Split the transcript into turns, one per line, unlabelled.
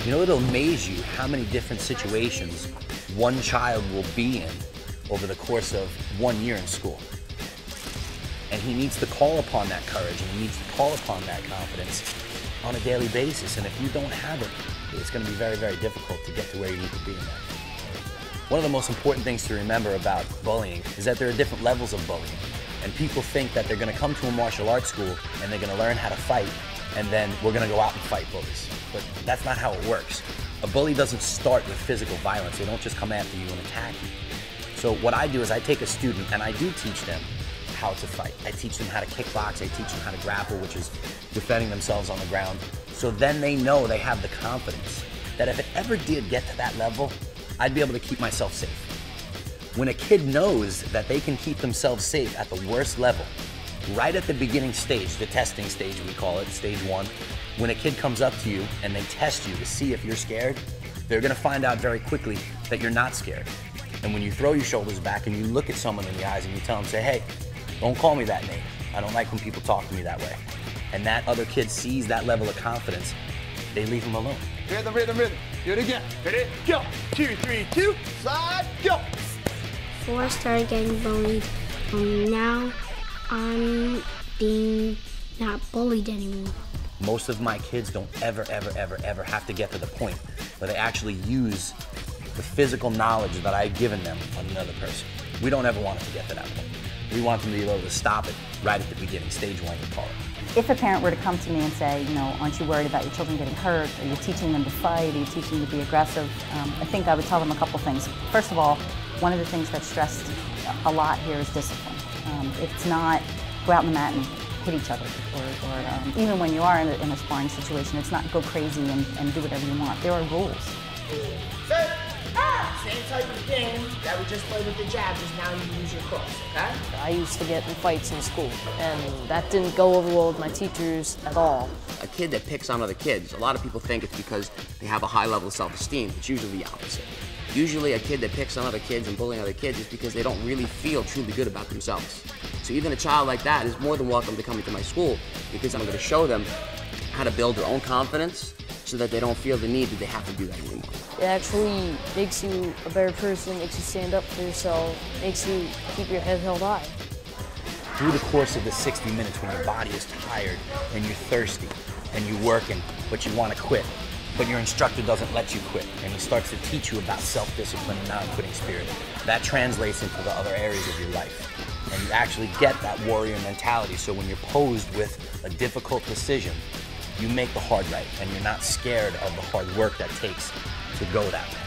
You know, it'll amaze you how many different situations one child will be in over the course of 1 year in school. And he needs to call upon that courage, and he needs to call upon that confidence on a daily basis. And if you don't have it, it's going to be very, very difficult to get to where you need to be in life. One of the most important things to remember about bullying is that there are different levels of bullying. And people think that they're going to come to a martial arts school and they're going to learn how to fight, and then we're going to go out and fight bullies. But that's not how it works. A bully doesn't start with physical violence. They don't just come after you and attack you. So what I do is I take a student and I do teach them how to fight. I teach them how to kickbox. I teach them how to grapple, which is defending themselves on the ground. So then they know they have the confidence that if it ever did get to that level, I'd be able to keep myself safe. When a kid knows that they can keep themselves safe at the worst level, right at the beginning stage, the testing stage we call it, stage 1, when a kid comes up to you and they test you to see if you're scared, they're gonna find out very quickly that you're not scared. And when you throw your shoulders back and you look at someone in the eyes and you tell them, say, hey, don't call me that name. I don't like when people talk to me that way. And that other kid sees that level of confidence, they leave them alone.
Rhythm, rhythm, rhythm. Do it again. Ready, go. 2, 3, 2, slide, go.
Before I started getting bullied, now I'm being not bullied anymore.
Most of my kids don't ever have to get to the point where they actually use the physical knowledge that I've given them on another person. We don't ever want them to get to that point. We want them to be able to stop it right at the beginning, stage 1 we call it.
If a parent were to come to me and say, you know, aren't you worried about your children getting hurt? Are you teaching them to fight? Are you teaching them to be aggressive? I think I would tell them a couple things. First of all, one of the things that's stressed a lot here is discipline. It's not go out on the mat and hit each other, or even when you are in a sparring situation, it's not go crazy and do whatever you want. There are rules.
Same type of game that we just played with the jab, just now you use your cross, okay?
I used to get in fights in school, and that didn't go over well with my teachers at all.
A kid that picks on other kids, a lot of people think it's because they have a high level of self-esteem. It's usually the opposite. Usually a kid that picks on other kids and bullying other kids is because they don't really feel truly good about themselves. So even a child like that is more than welcome to come into my school, because I'm going to show them how to build their own confidence so that they don't feel the need that they have to do that anymore.
It actually makes you a better person, makes you stand up for yourself, makes you keep your head held high.
Through the course of the 60 minutes when your body is tired and you're thirsty and you're working, but you want to quit, but your instructor doesn't let you quit, and he starts to teach you about self-discipline and non-quitting spirit, that translates into the other areas of your life. And you actually get that warrior mentality, so when you're posed with a difficult decision, you make the hard right, and you're not scared of the hard work that takes to go that way.